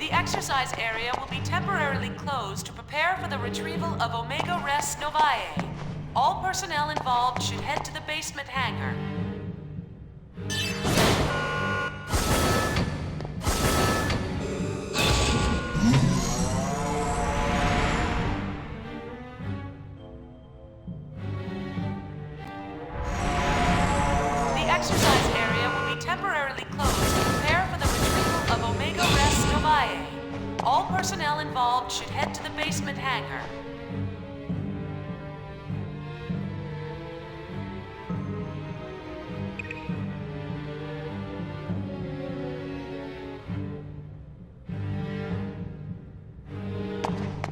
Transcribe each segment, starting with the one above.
The exercise area will be temporarily closed to prepare for the retrieval of Omega Res Novae. All personnel involved should head to the basement hangar. The exercise area will be temporarily closed to prepare for the retrieval of Omega Res Novae. All personnel involved should head to the basement hangar.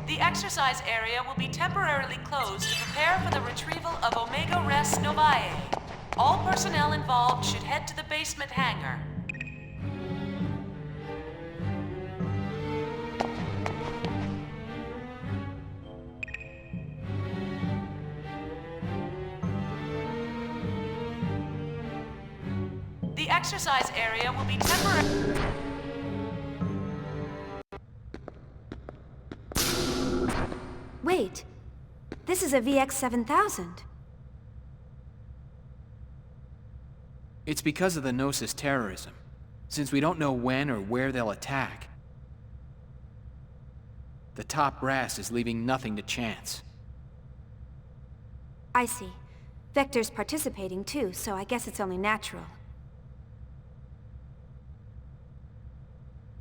The exercise area will be temporarily closed to prepare for the retrieval of Omega Res Novae. All personnel involved should head to the basement hangar. The exercise area will be temporarily... Wait, this is a VX7000. It's because of the Gnosis terrorism, since we don't know when or where they'll attack. The top brass is leaving nothing to chance. I see. Vector's participating too, so I guess it's only natural.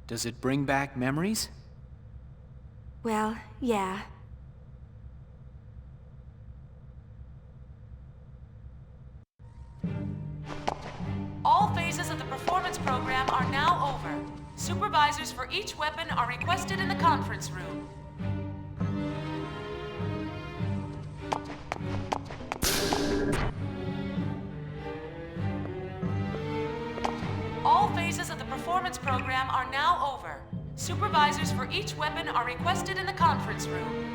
Does it bring back memories? Well, yeah. All phases of the performance program are now over. Supervisors for each weapon are requested in the conference room. All phases of the performance program are now over. Supervisors for each weapon are requested in the conference room.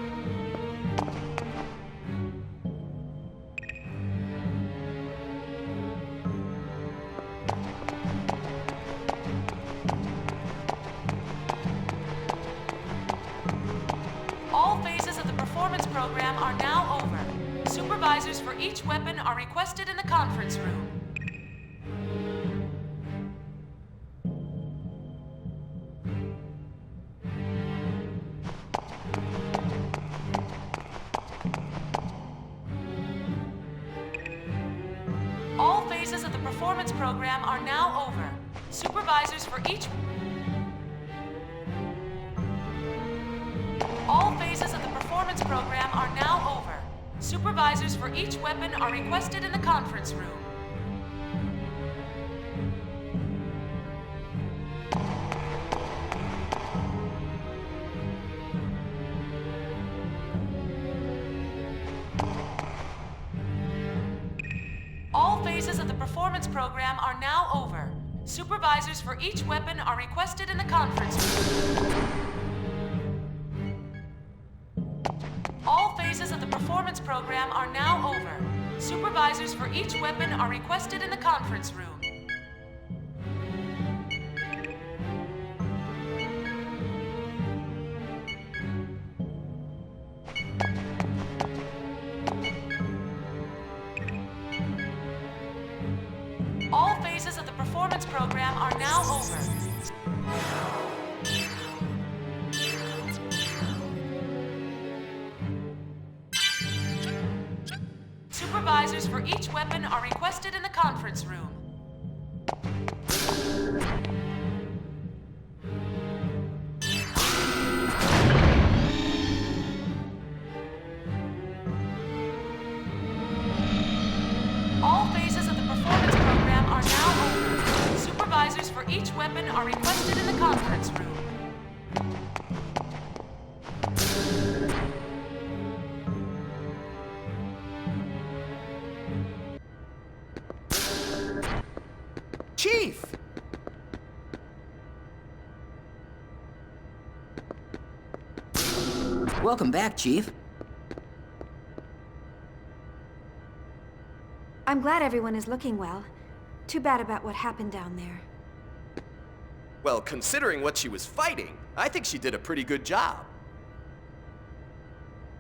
All phases of the performance program are now over. Supervisors for each weapon are requested in the conference room. All phases of the performance program are now over. Supervisors for each... All phases of the performance program are now over. Supervisors for each weapon are requested in the conference room. All phases of the performance program are now over. Supervisors for each weapon are requested in the conference room. All phases of the performance program are now over. Supervisors for each weapon are requested in the conference room. All phases of the performance program are now over. Supervisors for each weapon are requested in the conference room. All phases of the performance program are now over. Supervisors for each weapon are requested in the conference room. Chief! Welcome back, Chief. I'm glad everyone is looking well. Too bad about what happened down there. Well, considering what she was fighting, I think she did a pretty good job.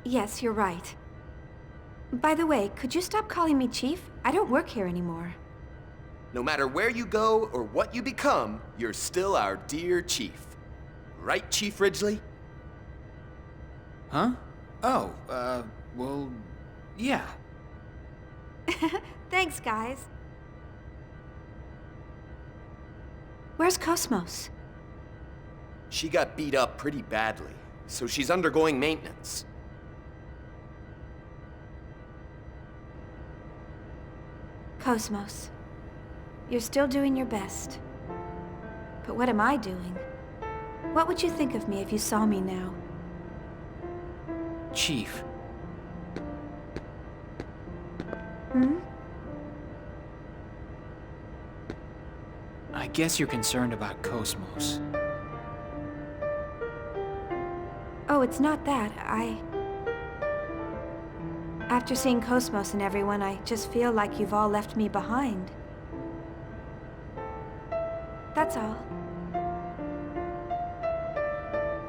Yes, you're right. By the way, could you stop calling me Chief? I don't work here anymore. No matter where you go or what you become, you're still our dear Chief. Right, Chief Ridgely? Huh? Oh, well, yeah. Thanks, guys. Where's Cosmos? She got beat up pretty badly, so she's undergoing maintenance. Cosmos, you're still doing your best. But what am I doing? What would you think of me if you saw me now? Chief. Hmm? I guess you're concerned about Cosmos. Oh, it's not that. After seeing Cosmos and everyone, I just feel like you've all left me behind. That's all.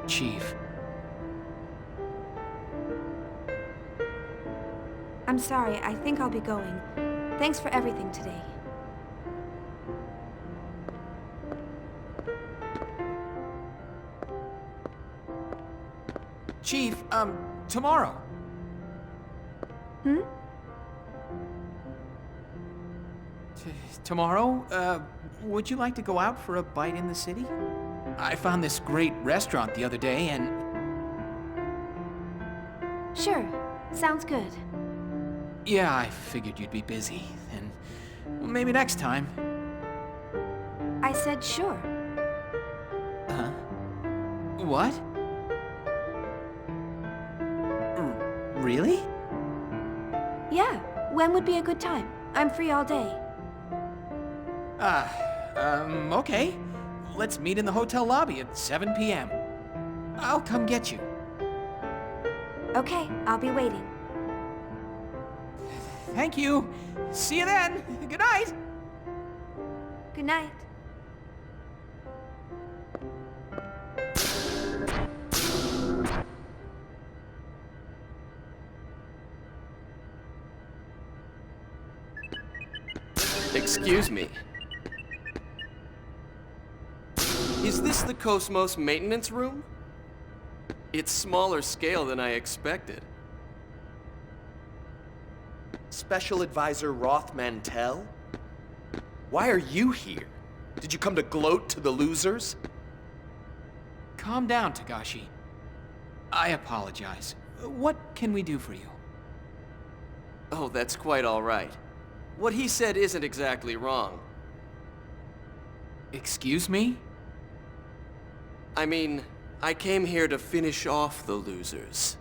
Chief. I'm sorry, I think I'll be going. Thanks for everything today. Chief, tomorrow. Hmm? Tomorrow, would you like to go out for a bite in the city? I found this great restaurant the other day and... Sure. Sounds good. Yeah, I figured you'd be busy, and well, maybe next time. I said sure. Huh? What? Really? Yeah, when would be a good time? I'm free all day. Okay. Let's meet in the hotel lobby at 7 p.m. I'll come get you. Okay, I'll be waiting. Thank you. See you then. Good night. Good night. Excuse me. Is this the Cosmos maintenance room? It's smaller scale than I expected. Special Advisor Roth Mantell? Why are you here? Did you come to gloat to the losers? Calm down, Tagashi. I apologize. What can we do for you? Oh, that's quite all right. What he said isn't exactly wrong. Excuse me? I mean, I came here to finish off the losers.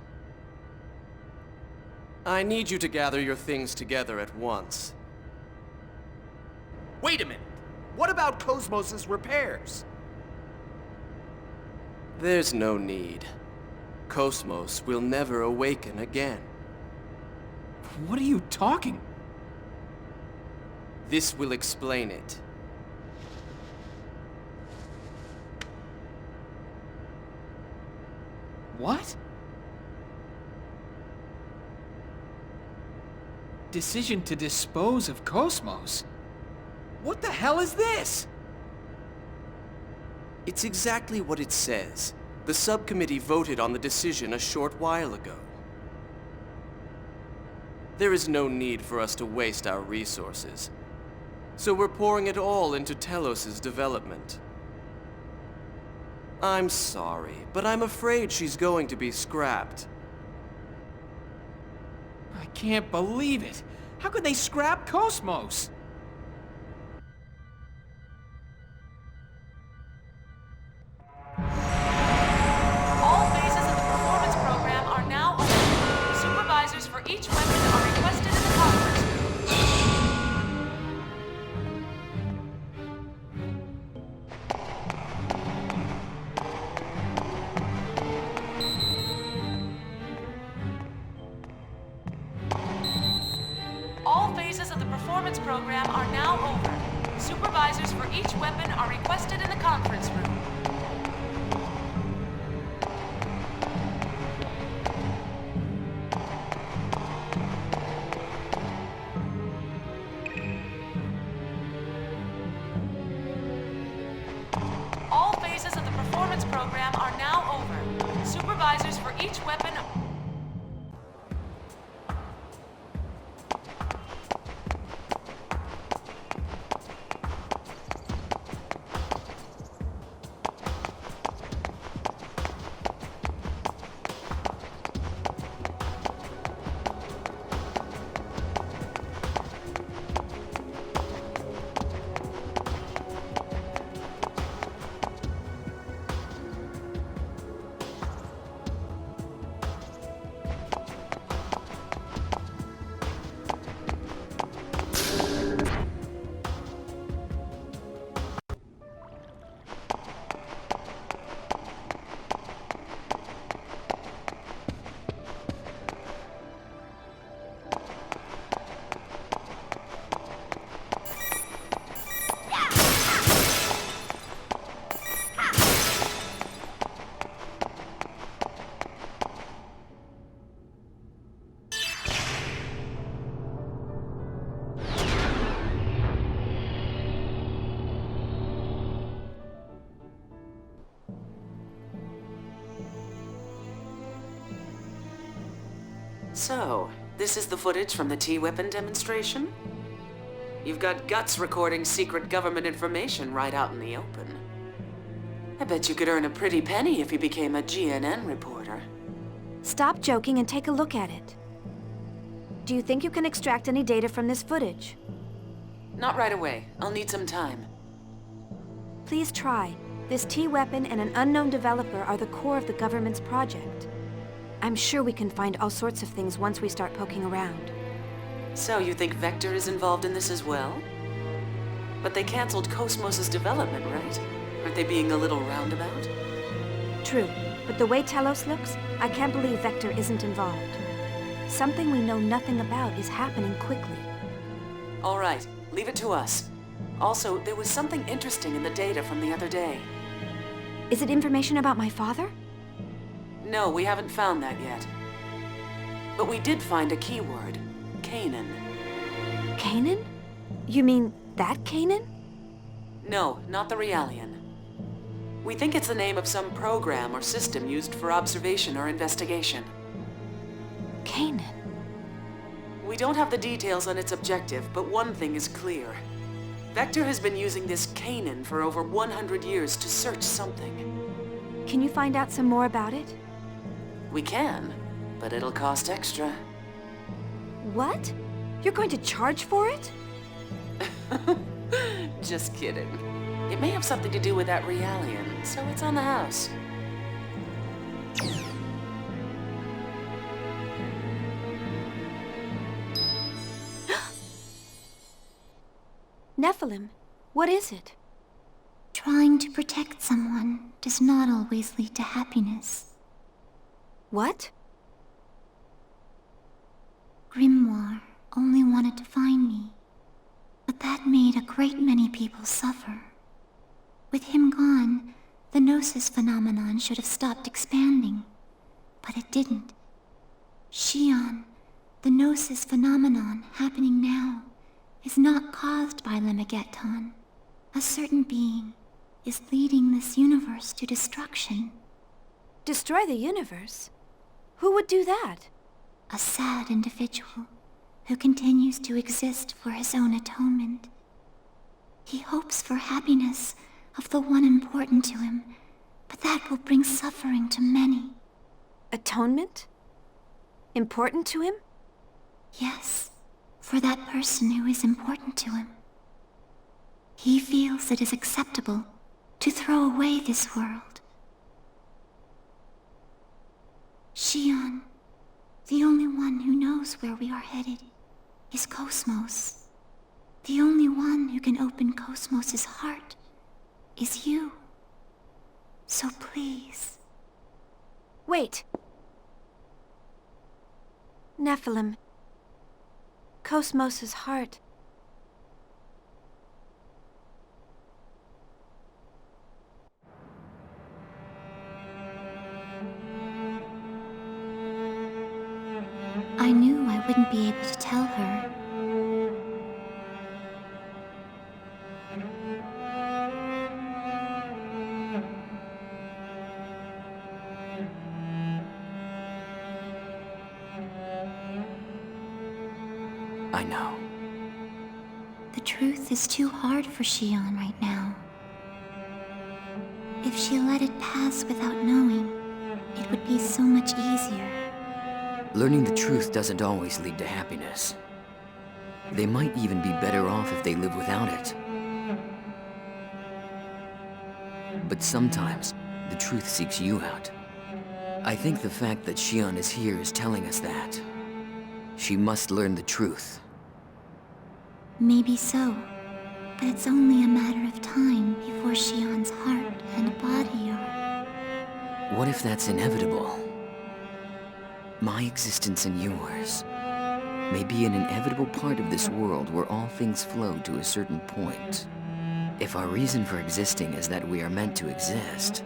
I need you to gather your things together at once. Wait a minute! What about Cosmos's repairs? There's no need. Cosmos will never awaken again. What are you talking? This will explain it. What? Decision to dispose of Cosmos? What the hell is this? It's exactly what it says. The subcommittee voted on the decision a short while ago. There is no need for us to waste our resources. So we're pouring it all into Telos's development. I'm sorry, but I'm afraid she's going to be scrapped. I can't believe it. How could they scrap Cosmos? All phases of the performance program are now open. Supervisors for each weapon are requested in the conference room. All phases of the performance program are now over. Supervisors for each weapon are requested in the conference room. program are now over. Supervisors for each weapon... So, this is the footage from the T-weapon demonstration? You've got guts recording secret government information right out in the open. I bet you could earn a pretty penny if you became a GNN reporter. Stop joking and take a look at it. Do you think you can extract any data from this footage? Not right away. I'll need some time. Please try. This T-weapon and an unknown developer are the core of the government's project. I'm sure we can find all sorts of things once we start poking around. So you think Vector is involved in this as well? But they canceled Cosmos' development, right? Aren't they being a little roundabout? True, but the way Telos looks, I can't believe Vector isn't involved. Something we know nothing about is happening quickly. All right, leave it to us. Also, there was something interesting in the data from the other day. Is it information about my father? No, we haven't found that yet. But we did find a keyword. Canaan. Canaan? You mean that Canaan? No, not the Realian. We think it's the name of some program or system used for observation or investigation. Canaan? We don't have the details on its objective, but one thing is clear. Vector has been using this Canaan for over 100 years to search something. Can you find out some more about it? We can, but it'll cost extra. What? You're going to charge for it? Just kidding. It may have something to do with that Realian, so it's on the house. Nephilim, what is it? Trying to protect someone does not always lead to happiness. What? Grimoire only wanted to find me, but that made a great many people suffer. With him gone, the Gnosis phenomenon should have stopped expanding, but it didn't. Xion, the Gnosis phenomenon happening now, is not caused by Lemegeton. A certain being is leading this universe to destruction. Destroy the universe? Who would do that? A sad individual who continues to exist for his own atonement. He hopes for happiness of the one important to him, but that will bring suffering to many. Atonement? Important to him? Yes, for that person who is important to him. He feels it is acceptable to throw away this world. Xion, the only one who knows where we are headed, is Cosmos. The only one who can open Cosmos's heart is you. So please. Wait. Nephilim. Cosmos's heart. I knew I wouldn't be able to tell her. I know. The truth is too hard for Xion right now. If she let it pass without knowing, it would be so much easier. Learning the truth doesn't always lead to happiness. They might even be better off if they live without it. But sometimes, the truth seeks you out. I think the fact that Xion is here is telling us that. She must learn the truth. Maybe so, but it's only a matter of time before Xion's heart and body are... What if that's inevitable? My existence and yours may be an inevitable part of this world where all things flow to a certain point. If our reason for existing is that we are meant to exist...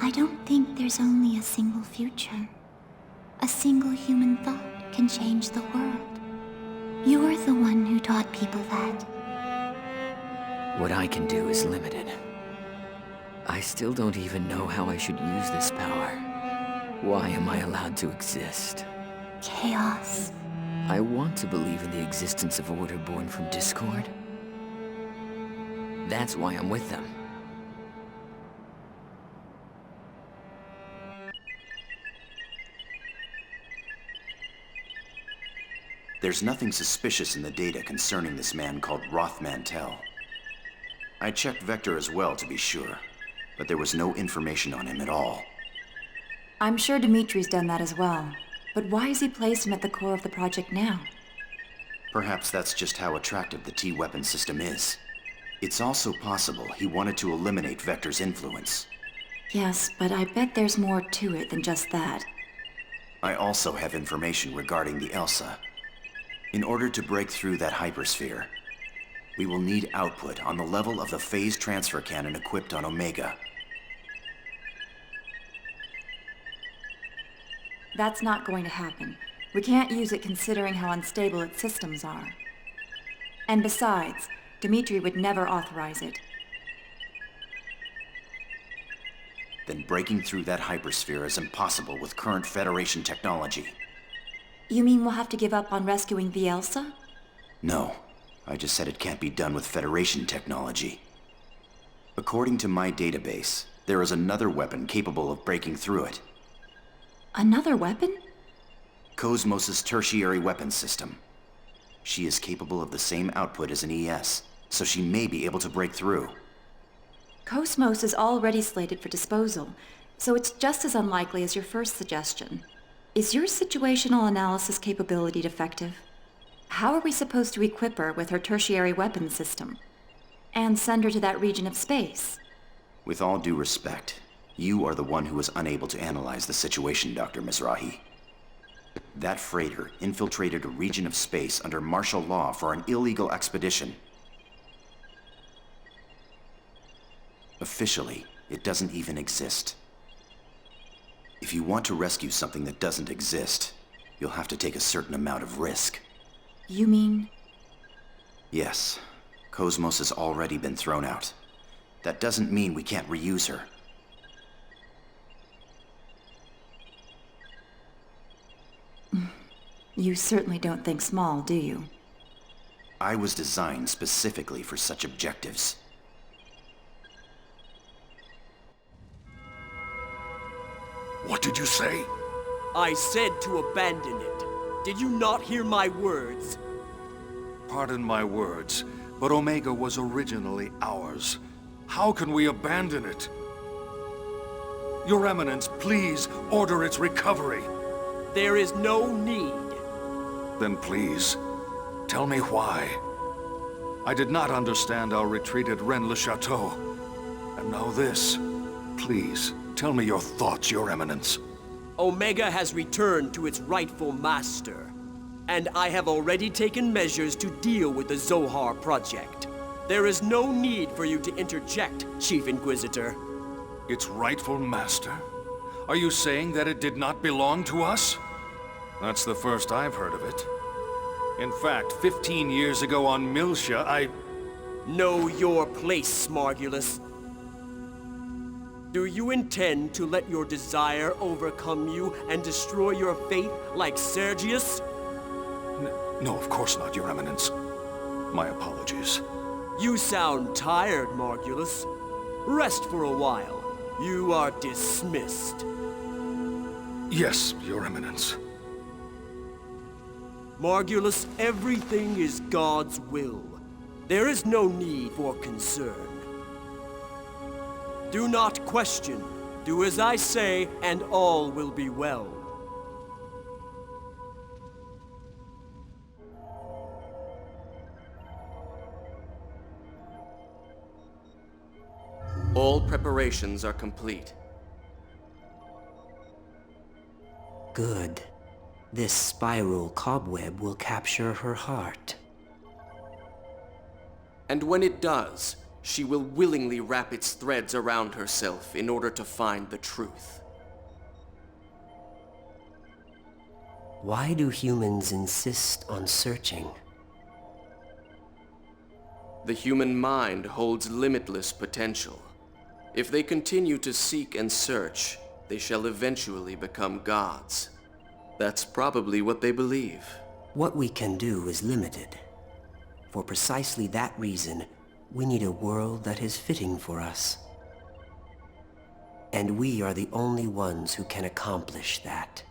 I don't think there's only a single future. A single human thought can change the world. You're the one who taught people that. What I can do is limited. I still don't even know how I should use this power. Why am I allowed to exist? Chaos. I want to believe in the existence of order born from discord. That's why I'm with them. There's nothing suspicious in the data concerning this man called Roth Mantell. I checked Vector as well to be sure, but there was no information on him at all. I'm sure Dimitri's done that as well. But why has he placed him at the core of the project now? Perhaps that's just how attractive the T-weapon system is. It's also possible he wanted to eliminate Vector's influence. Yes, but I bet there's more to it than just that. I also have information regarding the Elsa. In order to break through that hypersphere, we will need output on the level of the phase transfer cannon equipped on Omega. That's not going to happen. We can't use it considering how unstable its systems are. And besides, Dimitri would never authorize it. Then breaking through that hypersphere is impossible with current Federation technology. You mean we'll have to give up on rescuing the Elsa? No, I just said it can't be done with Federation technology. According to my database, there is another weapon capable of breaking through it. Another weapon? Cosmos' tertiary weapons system. She is capable of the same output as an ES, so she may be able to break through. Cosmos is already slated for disposal, so it's just as unlikely as your first suggestion. Is your situational analysis capability defective? How are we supposed to equip her with her tertiary weapons system? And send her to that region of space? With all due respect, you are the one who was unable to analyze the situation, Dr. Mizrahi. That freighter infiltrated a region of space under martial law for an illegal expedition. Officially, it doesn't even exist. If you want to rescue something that doesn't exist, you'll have to take a certain amount of risk. You mean? Yes. Cosmos has already been thrown out. That doesn't mean we can't reuse her. You certainly don't think small, do you? I was designed specifically for such objectives. What did you say? I said to abandon it. Did you not hear my words? Pardon my words, but Omega was originally ours. How can we abandon it? Your Eminence, please order its recovery. There is no need. Then please, tell me why. I did not understand our retreat at Rennes-le-Château. And now this. Please, tell me your thoughts, Your Eminence. Omega has returned to its rightful master. And I have already taken measures to deal with the Zohar project. There is no need for you to interject, Chief Inquisitor. Its rightful master? Are you saying that it did not belong to us? That's the first I've heard of it. In fact, 15 years ago on Miltia, I... Know your place, Smargulus. Do you intend to let your desire overcome you and destroy your faith like Sergius? No, of course not, Your Eminence. My apologies. You sound tired, Margulis. Rest for a while. You are dismissed. Yes, Your Eminence. Margulis, everything is God's will. There is no need for concern. Do not question. Do as I say, and all will be well. All preparations are complete. Good. This spiral cobweb will capture her heart. And when it does, she will willingly wrap its threads around herself in order to find the truth. Why do humans insist on searching? The human mind holds limitless potential. If they continue to seek and search, they shall eventually become gods. That's probably what they believe. What we can do is limited. For precisely that reason, we need a world that is fitting for us. And we are the only ones who can accomplish that.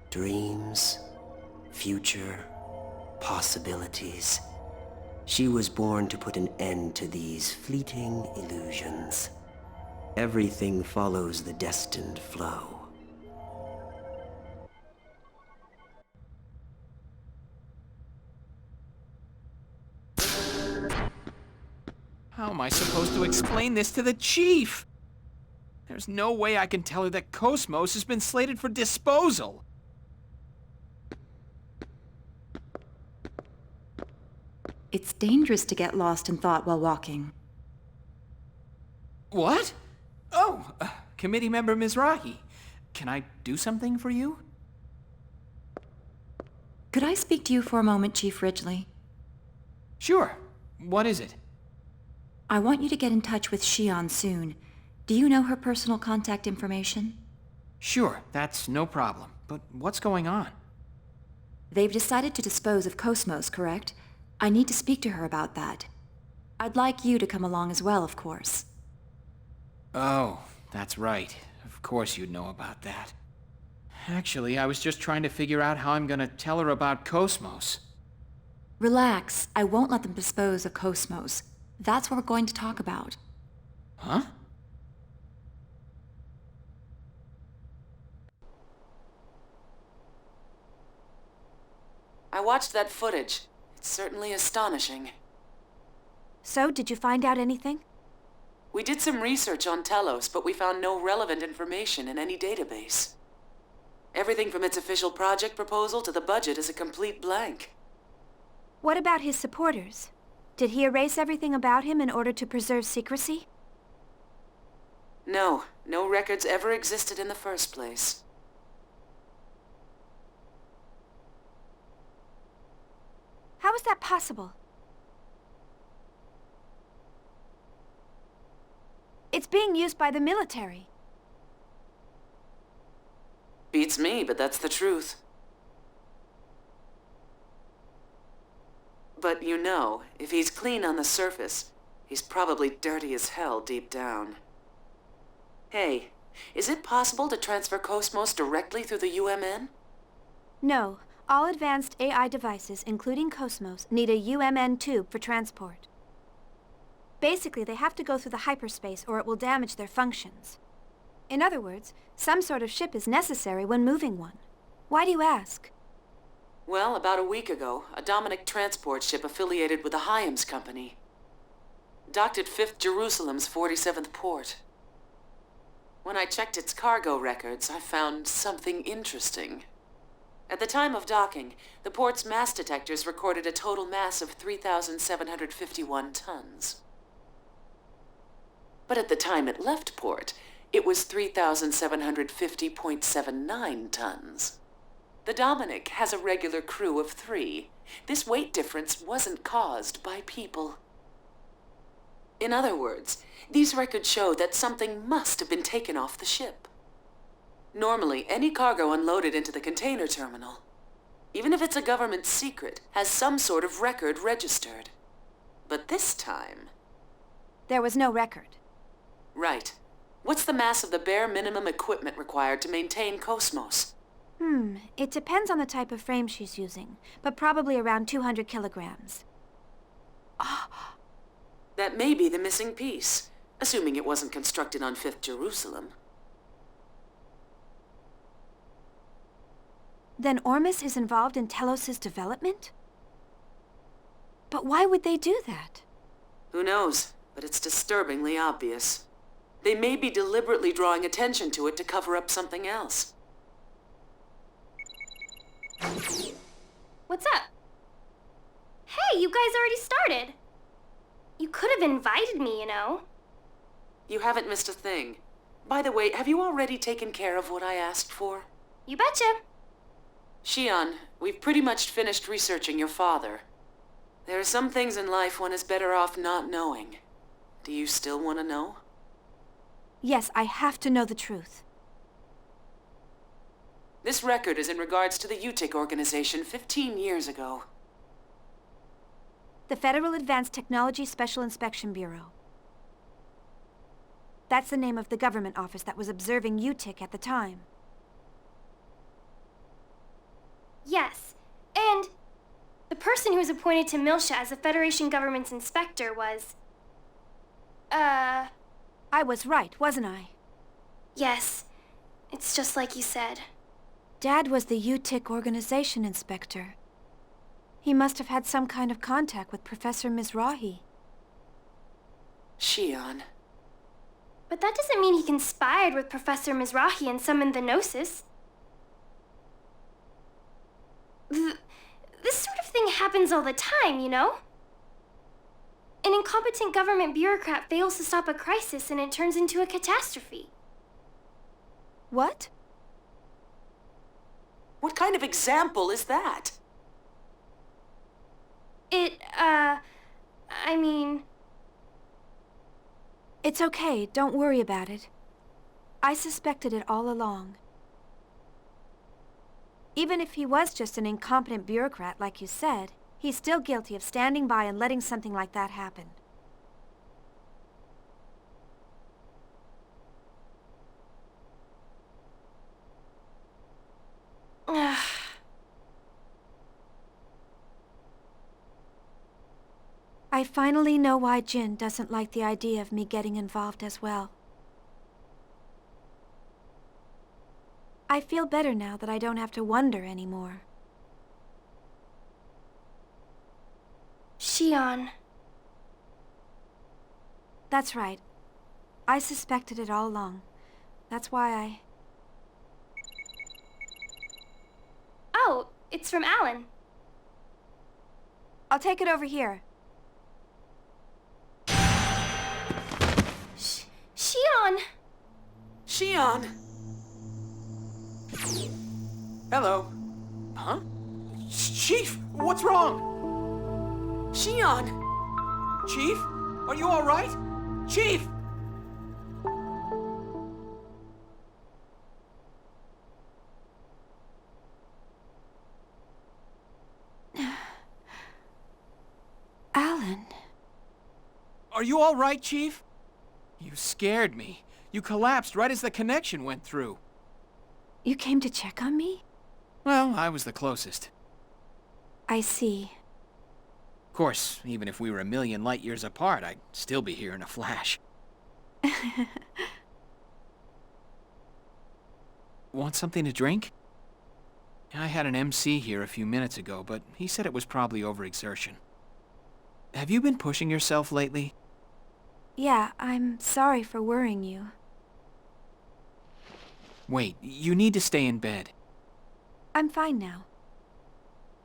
Dreams, future, possibilities. She was born to put an end to these fleeting illusions. Everything follows the destined flow. How am I supposed to explain this to the chief? There's no way I can tell her that Cosmos has been slated for disposal. It's dangerous to get lost in thought while walking. What? Oh, committee member Mizrahi. Can I do something for you? Could I speak to you for a moment, Chief Ridgely? Sure. What is it? I want you to get in touch with Shion soon. Do you know her personal contact information? Sure, that's no problem. But what's going on? They've decided to dispose of Cosmos, correct? I need to speak to her about that. I'd like you to come along as well, of course. Oh, that's right. Of course you'd know about that. Actually, I was just trying to figure out how I'm gonna tell her about Cosmos. Relax. I won't let them dispose of Cosmos. That's what we're going to talk about. Huh? I watched that footage. It's certainly astonishing. So, did you find out anything? We did some research on Telos, but we found no relevant information in any database. Everything from its official project proposal to the budget is a complete blank. What about his supporters? Did he erase everything about him in order to preserve secrecy? No, no records ever existed in the first place. How is that possible? It's being used by the military. Beats me, but that's the truth. But you know, if he's clean on the surface, he's probably dirty as hell deep down. Hey, is it possible to transfer Cosmos directly through the UMN? No. All advanced AI devices, including Cosmos, need a UMN tube for transport. Basically, they have to go through the hyperspace or it will damage their functions. In other words, some sort of ship is necessary when moving one. Why do you ask? Well, about a week ago, a Dominic transport ship affiliated with the Hyams Company docked at 5th Jerusalem's 47th port. When I checked its cargo records, I found something interesting. At the time of docking, the port's mass detectors recorded a total mass of 3,751 tons. But at the time it left port, it was 3,750.79 tons. The Dominic has a regular crew of 3. This weight difference wasn't caused by people. In other words, these records show that something must have been taken off the ship. Normally, any cargo unloaded into the container terminal even if it's a government secret, has some sort of record registered. But this time... There was no record. Right. What's the mass of the bare minimum equipment required to maintain Cosmos? It depends on the type of frame she's using, but probably around 200 kilograms. That may be the missing piece, assuming it wasn't constructed on 5th Jerusalem. Then Ormus is involved in Telos' development? But why would they do that? Who knows, but it's disturbingly obvious. They may be deliberately drawing attention to it to cover up something else. What's up? Hey, you guys already started! You could have invited me, you know. You haven't missed a thing. By the way, have you already taken care of what I asked for? You betcha. Xion, we've pretty much finished researching your father. There are some things in life one is better off not knowing. Do you still want to know? Yes, I have to know the truth. This record is in regards to the UTIC organization 15 years ago. The Federal Advanced Technology Special Inspection Bureau. That's the name of the government office that was observing UTIC at the time. Yes, and the person who was appointed to Milsha as the Federation government's inspector was... I was right, wasn't I? Yes, it's just like you said. Dad was the UTIC organization inspector. He must have had some kind of contact with Professor Mizrahi. Xion. But that doesn't mean he conspired with Professor Mizrahi and summoned the Gnosis. This sort of thing happens all the time, you know? An incompetent government bureaucrat fails to stop a crisis and it turns into a catastrophe. What? What kind of example is that? I mean... It's okay, don't worry about it. I suspected it all along. Even if he was just an incompetent bureaucrat, like you said, he's still guilty of standing by and letting something like that happen. I finally know why Jin doesn't like the idea of me getting involved as well. I feel better now that I don't have to wonder anymore. Xion. That's right. I suspected it all along. That's why I... Oh, it's from Alan. I'll take it over here. Xion! Xion! Hello. Huh? Chief, what's wrong? Xion! Chief, are you all right? Chief! Alan. Are you all right, Chief? You scared me. You collapsed right as the connection went through. You came to check on me? Well, I was the closest. I see. Of course, even if we were a million light years apart, I'd still be here in a flash. Want something to drink? I had an MC here a few minutes ago, but he said it was probably overexertion. Have you been pushing yourself lately? Yeah, I'm sorry for worrying you. Wait, you need to stay in bed. I'm fine now.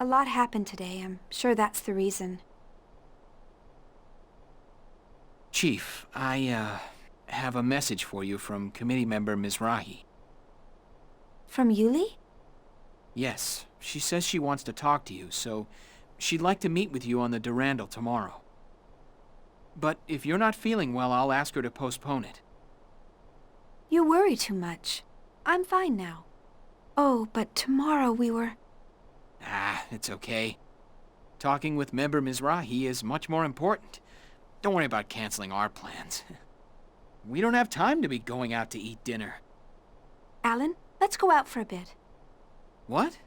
A lot happened today. I'm sure that's the reason. Chief, I, have a message for you from committee member Mizrahi. From Yuli? Yes, she says she wants to talk to you, so she'd like to meet with you on the Durandal tomorrow. But if you're not feeling well, I'll ask her to postpone it. You worry too much. I'm fine now. Oh, but tomorrow we were... Ah, it's okay. Talking with member Mizrahi is much more important. Don't worry about canceling our plans. We don't have time to be going out to eat dinner. Alan, let's go out for a bit. What?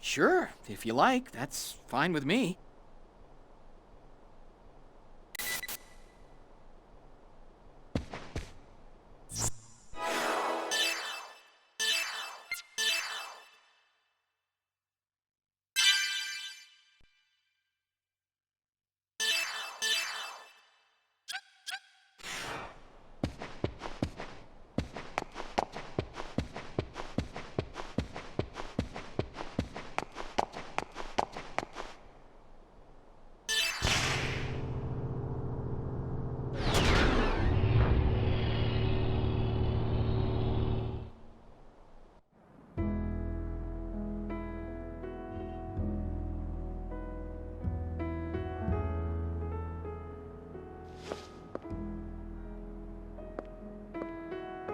Sure, if you like. That's fine with me.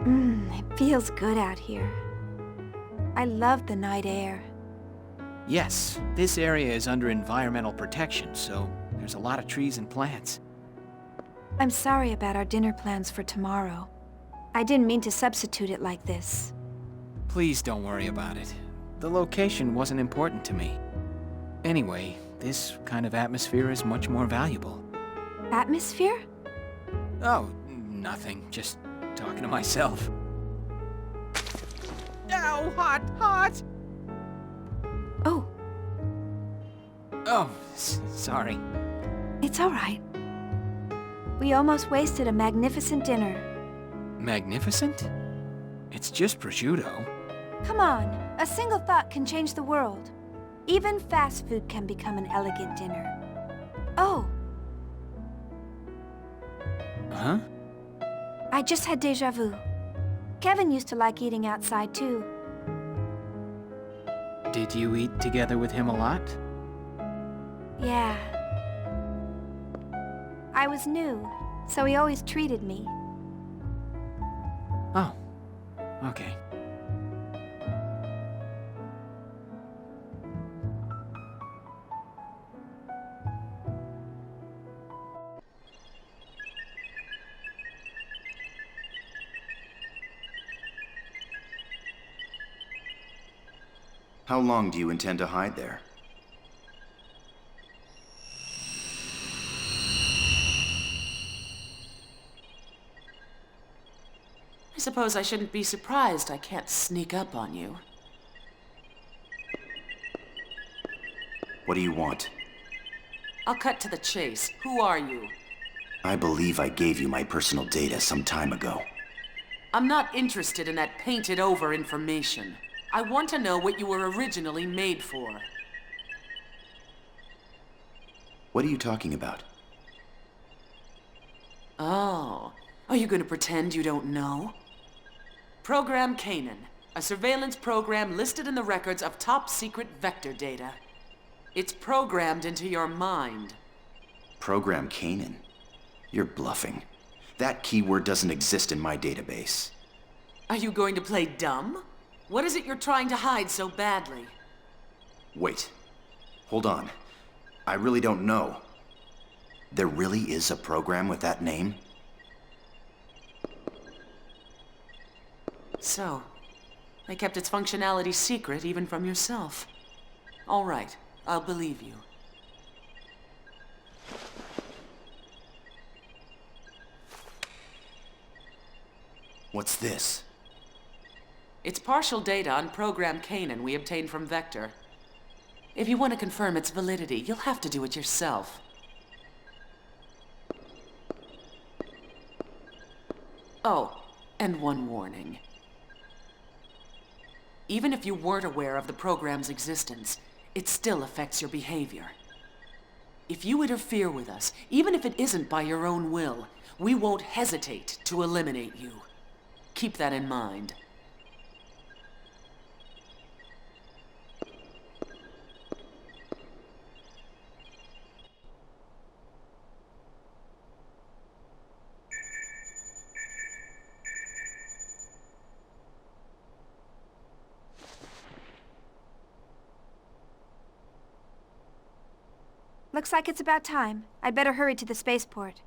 It feels good out here. I love the night air. Yes, this area is under environmental protection, so there's a lot of trees and plants. I'm sorry about our dinner plans for tomorrow. I didn't mean to substitute it like this. Please don't worry about it. The location wasn't important to me. Anyway, this kind of atmosphere is much more valuable. Atmosphere? Oh, nothing. Just talking to myself. Ow, hot, hot! Oh. Oh, sorry. It's all right. We almost wasted a magnificent dinner. Magnificent? It's just prosciutto. Come on, a single thought can change the world. Even fast food can become an elegant dinner. Oh. Huh? I just had déjà vu. Kevin used to like eating outside too. Did you eat together with him a lot? Yeah. I was new, so he always treated me. Oh, okay. How long do you intend to hide there? I suppose I shouldn't be surprised I can't sneak up on you. What do you want? I'll cut to the chase. Who are you? I believe I gave you my personal data some time ago. I'm not interested in that painted-over information. I want to know what you were originally made for. What are you talking about? Oh, are you going to pretend you don't know? Program Canaan, a surveillance program listed in the records of top-secret vector data. It's programmed into your mind. Program Canaan? You're bluffing. That keyword doesn't exist in my database. Are you going to play dumb? What is it you're trying to hide so badly? Wait. Hold on. I really don't know. There really is a program with that name? So, they kept its functionality secret even from yourself. All right, I'll believe you. What's this? It's partial data on Program Canaan we obtained from Vector. If you want to confirm its validity, you'll have to do it yourself. Oh, and one warning. Even if you weren't aware of the program's existence, it still affects your behavior. If you interfere with us, even if it isn't by your own will, we won't hesitate to eliminate you. Keep that in mind. Looks like it's about time. I'd better hurry to the spaceport.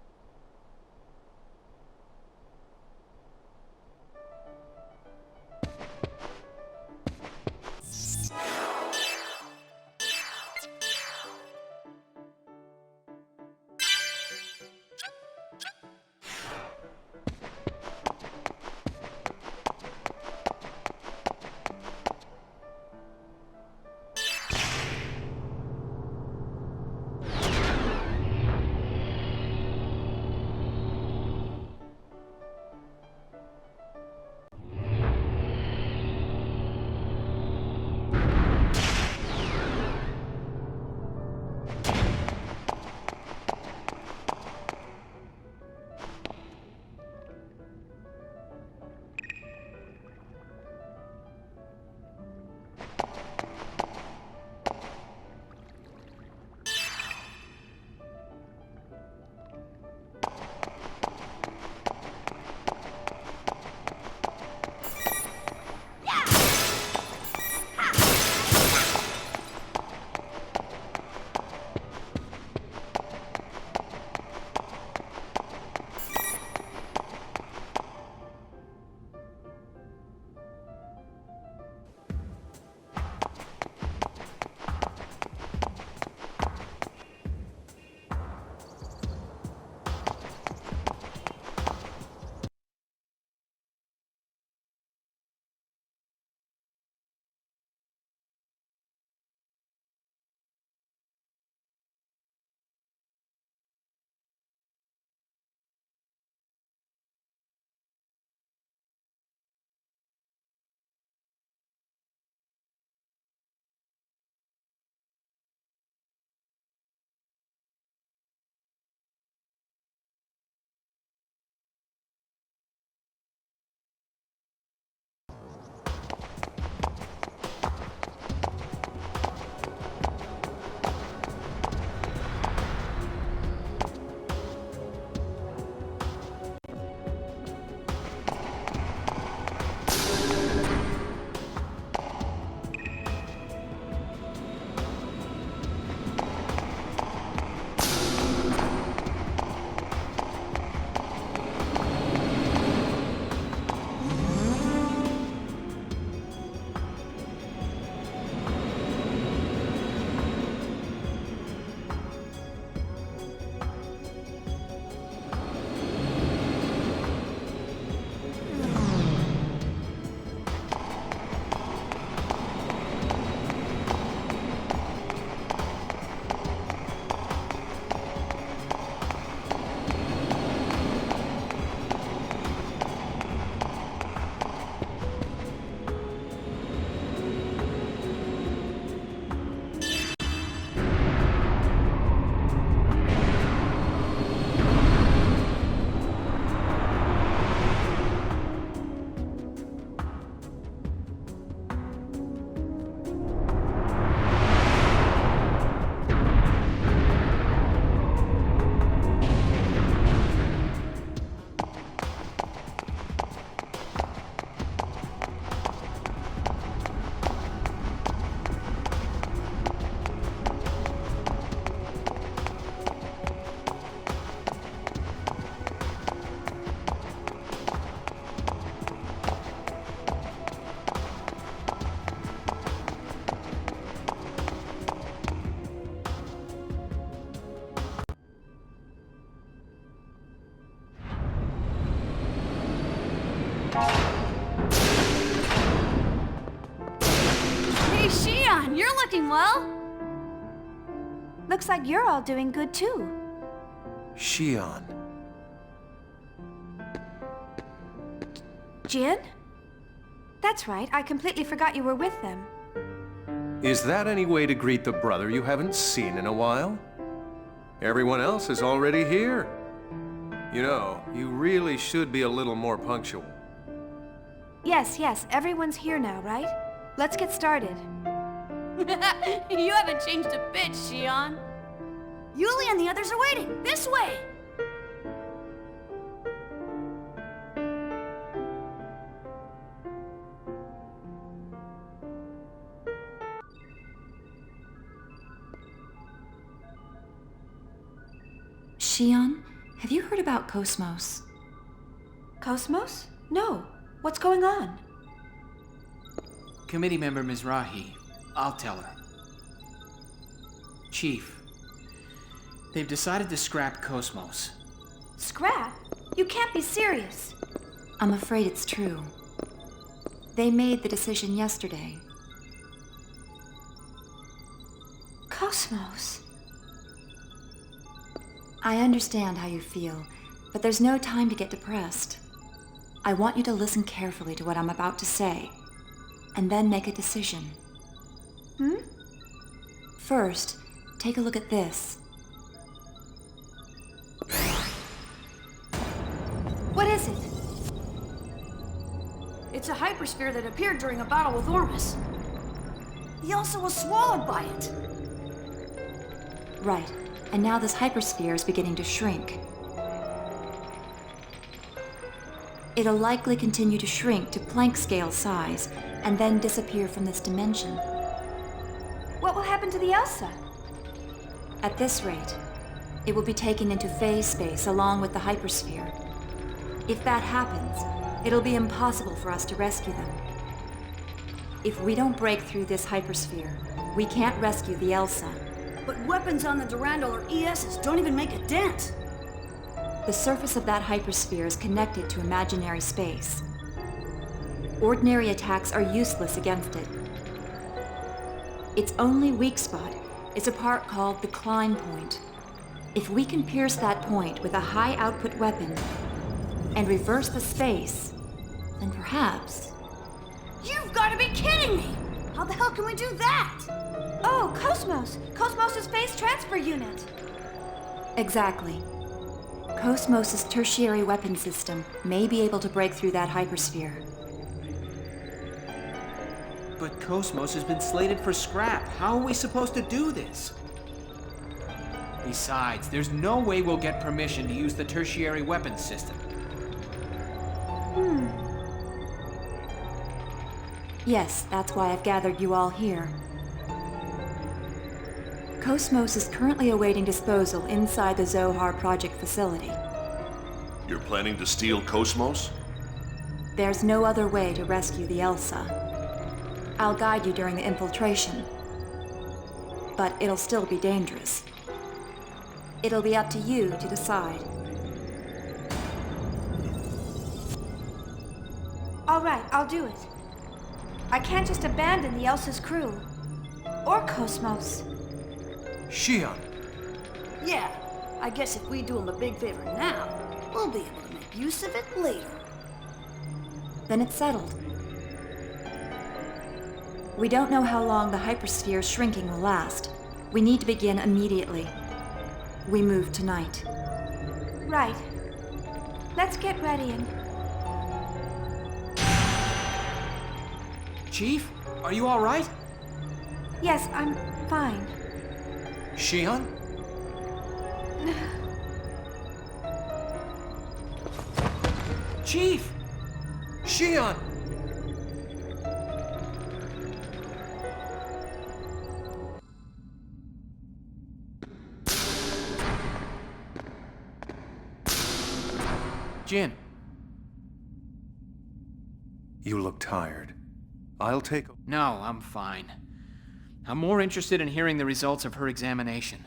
Hey, Xion, you're looking well. Looks like you're all doing good too. Xion. Jin? That's right, I completely forgot you were with them. Is that any way to greet the brother you haven't seen in a while? Everyone else is already here. You know, you really should be a little more punctual. Yes, everyone's here now, right? Let's get started. You haven't changed a bit, Xion. Yuli and the others are waiting. This way! Shion, have you heard about Cosmos? Cosmos? No. What's going on? Committee member Mizrahi. I'll tell her. Chief, they've decided to scrap Cosmos. Scrap? You can't be serious. I'm afraid it's true. They made the decision yesterday. Cosmos. I understand how you feel, but there's no time to get depressed. I want you to listen carefully to what I'm about to say, and then make a decision. First, take a look at this. What is it? It's a hypersphere that appeared during a battle with Ormus. He also was swallowed by it. Right, and now this hypersphere is beginning to shrink. It'll likely continue to shrink to Planck scale size, and then disappear from this dimension. What will happen to the Elsa? At this rate, it will be taken into phase space along with the hypersphere. If that happens, it'll be impossible for us to rescue them. If we don't break through this hypersphere, we can't rescue the Elsa. But weapons on the Durandal or ESs don't even make a dent. The surface of that hypersphere is connected to imaginary space. Ordinary attacks are useless against it. Its only weak spot is a part called the Klein point. If we can pierce that point with a high-output weapon and reverse the space, then perhaps... You've got to be kidding me! How the hell can we do that? Oh, Cosmos! Cosmos' phase transfer unit! Exactly. Cosmos' tertiary weapon system may be able to break through that hypersphere. But Cosmos has been slated for scrap. How are we supposed to do this? Besides, there's no way we'll get permission to use the tertiary weapons system. Yes, that's why I've gathered you all here. Cosmos is currently awaiting disposal inside the Zohar Project facility. You're planning to steal Cosmos? There's no other way to rescue the Elsa. I'll guide you during the infiltration, but it'll still be dangerous. It'll be up to you to decide. All right, I'll do it. I can't just abandon the Elsa's crew. Or Cosmos. Shion! Yeah, I guess if we do him a big favor now, we'll be able to make use of it later. Then it's settled. We don't know how long the hypersphere shrinking will last. We need to begin immediately. We move tonight. Right. Let's get ready and... Chief, are you all right? Yes, I'm fine. Shion? Chief! Shion! Jin. You look tired. I'll take... No, I'm fine. I'm more interested in hearing the results of her examination.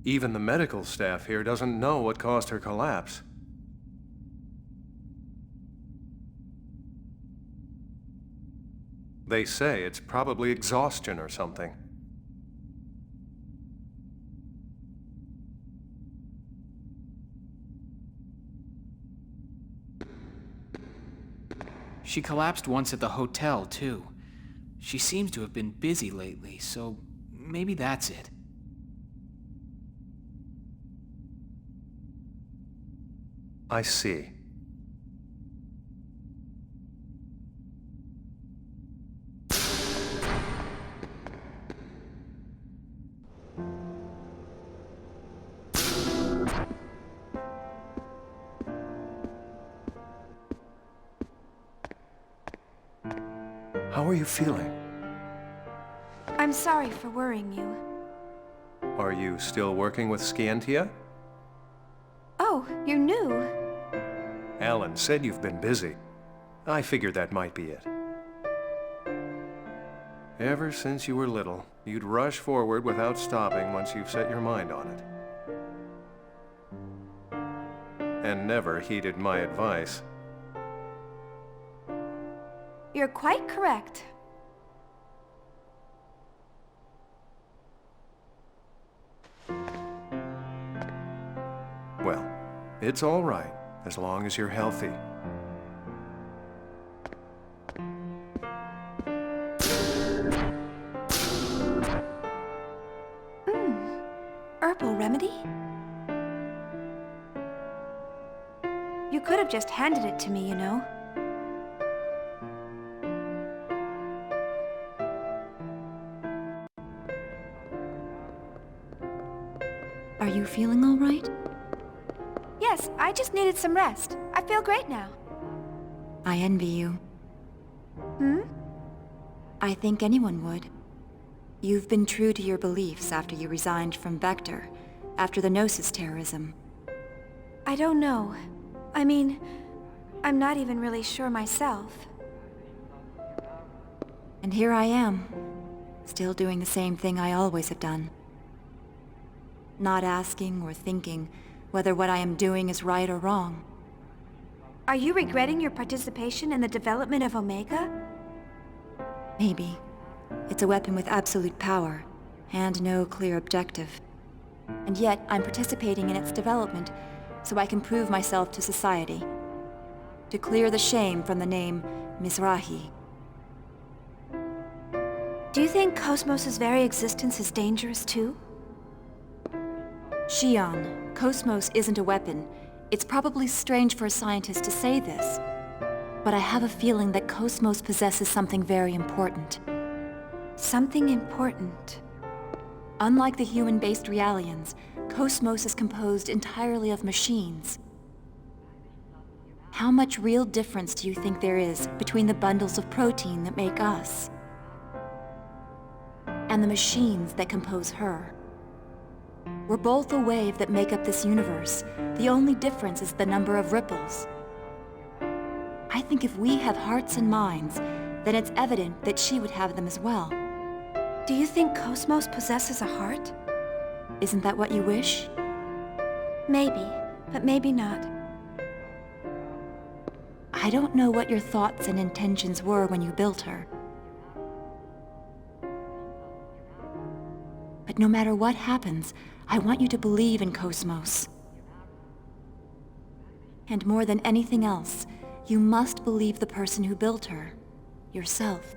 Even the medical staff here doesn't know what caused her collapse. They say it's probably exhaustion or something. She collapsed once at the hotel, too. She seems to have been busy lately, so maybe that's it. I see. How are you feeling? I'm sorry for worrying you. Are you still working with Scientia? Oh, you're new. Alan said you've been busy. I figured that might be it. Ever since you were little, you'd rush forward without stopping once you've set your mind on it. And never heeded my advice. You're quite correct. Well, it's all right, as long as you're healthy. Herbal remedy? You could have just handed it to me, you know. Are you feeling all right? Yes, I just needed some rest. I feel great now. I envy you. Hmm? I think anyone would. You've been true to your beliefs after you resigned from Vector, after the Gnosis terrorism. I don't know. I mean, I'm not even really sure myself. And here I am, still doing the same thing I always have done. Not asking or thinking whether what I am doing is right or wrong. Are you regretting your participation in the development of Omega? Maybe. It's a weapon with absolute power, and no clear objective. And yet, I'm participating in its development, so I can prove myself to society. To clear the shame from the name Mizrahi. Do you think Cosmos' very existence is dangerous too? Shion, Cosmos isn't a weapon. It's probably strange for a scientist to say this, but I have a feeling that Cosmos possesses something very important. Something important? Unlike the human-based Realians, Cosmos is composed entirely of machines. How much real difference do you think there is between the bundles of protein that make us and the machines that compose her? We're both a wave that make up this universe. The only difference is the number of ripples. I think if we have hearts and minds, then it's evident that she would have them as well. Do you think Cosmos possesses a heart? Isn't that what you wish? Maybe, but maybe not. I don't know what your thoughts and intentions were when you built her. But no matter what happens, I want you to believe in Cosmos. And more than anything else, you must believe the person who built her, yourself.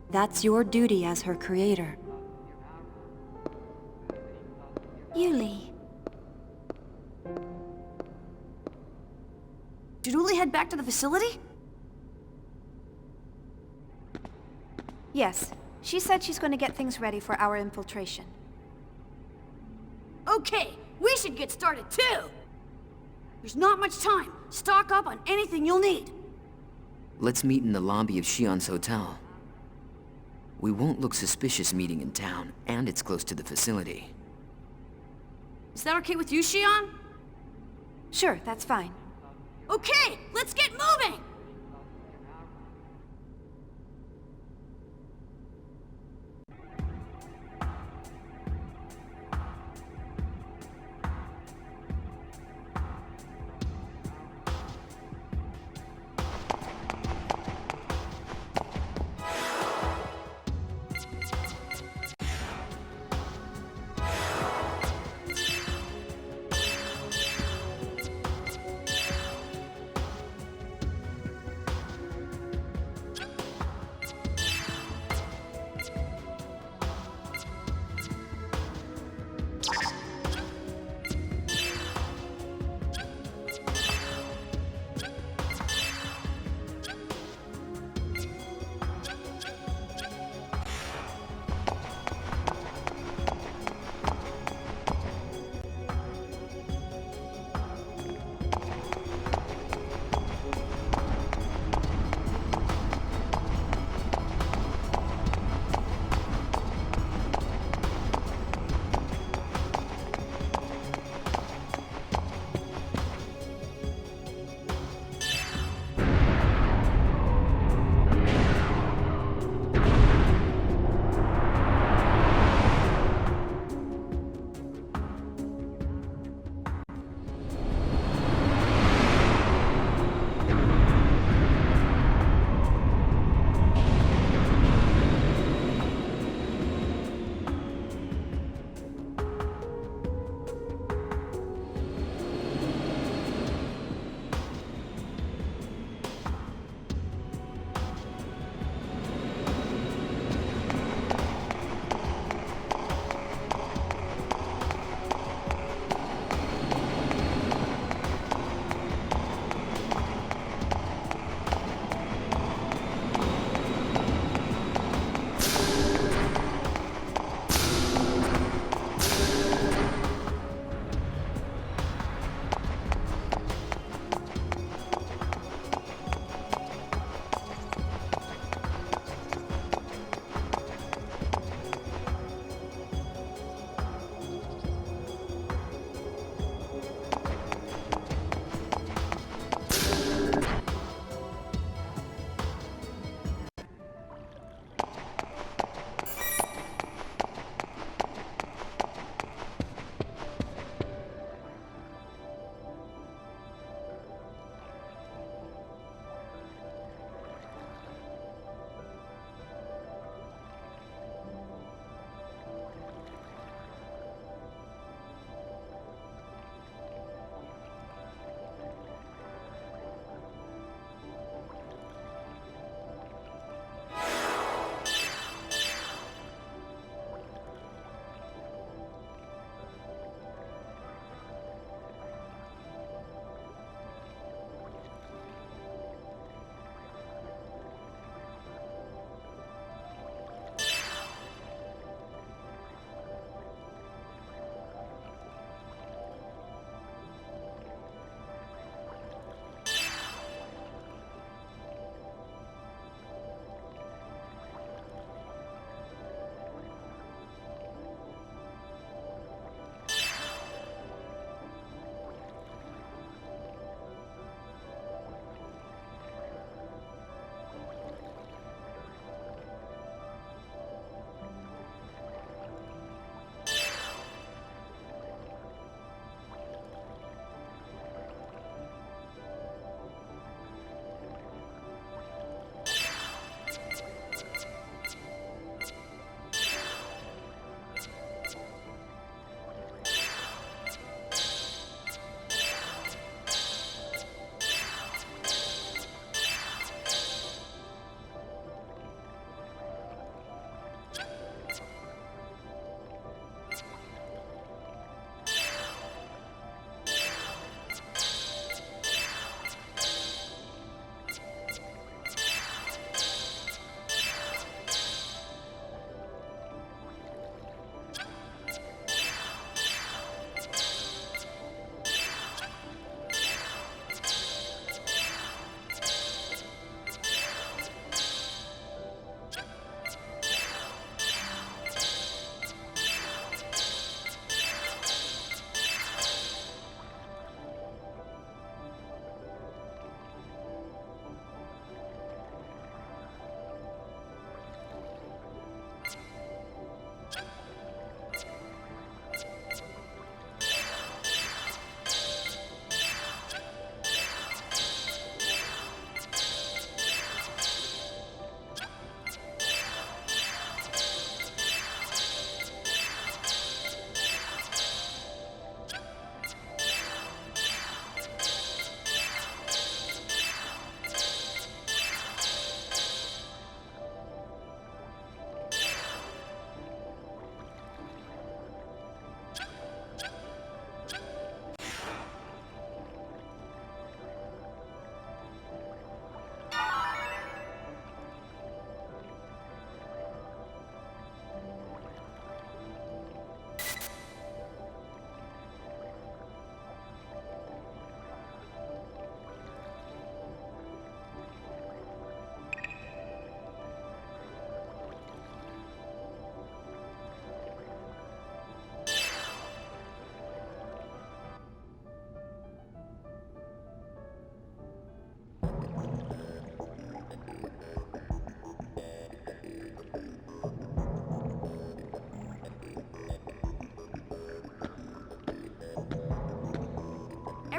That's your duty as her creator. Yuli. Did Uli head back to the facility? Yes. She said she's going to get things ready for our infiltration. Okay, we should get started too! There's not much time. Stock up on anything you'll need. Let's meet in the lobby of Shion's hotel. We won't look suspicious meeting in town, and it's close to the facility. Is that okay with you, Shion? Sure, that's fine. Okay, let's get moving!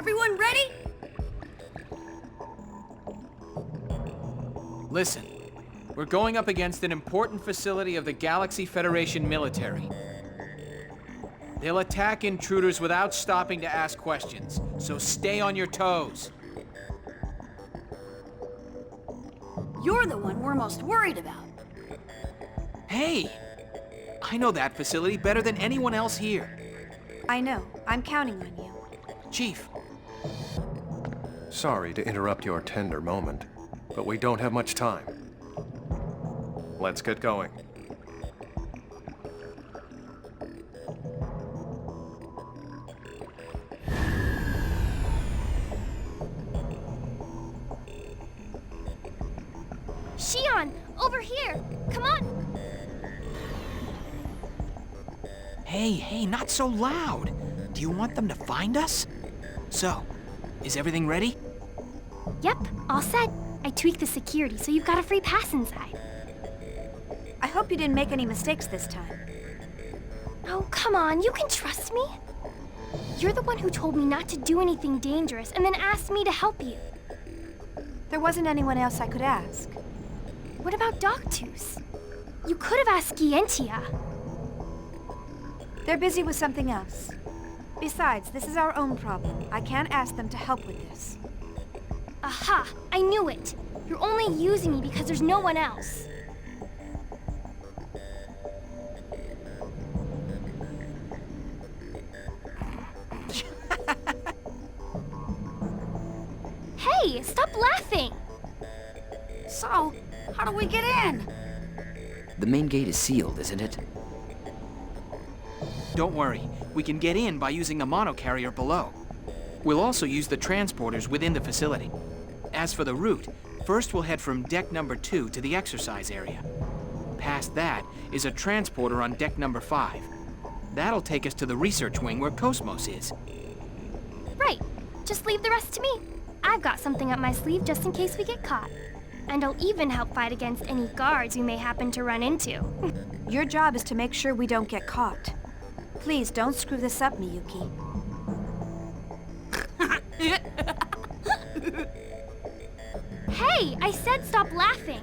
Everyone ready? Listen, we're going up against an important facility of the Galaxy Federation military. They'll attack intruders without stopping to ask questions, so stay on your toes. You're the one we're most worried about. Hey! I know that facility better than anyone else here. I know. I'm counting on you. Chief. Sorry to interrupt your tender moment, but we don't have much time. Let's get going. Shion, over here! Come on! Hey, not so loud. Do you want them to find us? So, is everything ready? Yep, all set. I tweaked the security, so you've got a free pass inside. I hope you didn't make any mistakes this time. Oh, come on, you can trust me. You're the one who told me not to do anything dangerous and then asked me to help you. There wasn't anyone else I could ask. What about Dogtooth? You could have asked Gientia. They're busy with something else. Besides, this is our own problem. I can't ask them to help with this. Aha! I knew it! You're only using me because there's no one else. Hey, stop laughing! So, how do we get in? The main gate is sealed, isn't it? Don't worry, we can get in by using the monocarrier below. We'll also use the transporters within the facility. As for the route, first we'll head from deck number 2 to the exercise area. Past that is a transporter on deck number 5. That'll take us to the research wing where Cosmos is. Right. Just leave the rest to me. I've got something up my sleeve just in case we get caught. And I'll even help fight against any guards we may happen to run into. Your job is to make sure we don't get caught. Please don't screw this up, Miyuki. Hey, I said stop laughing.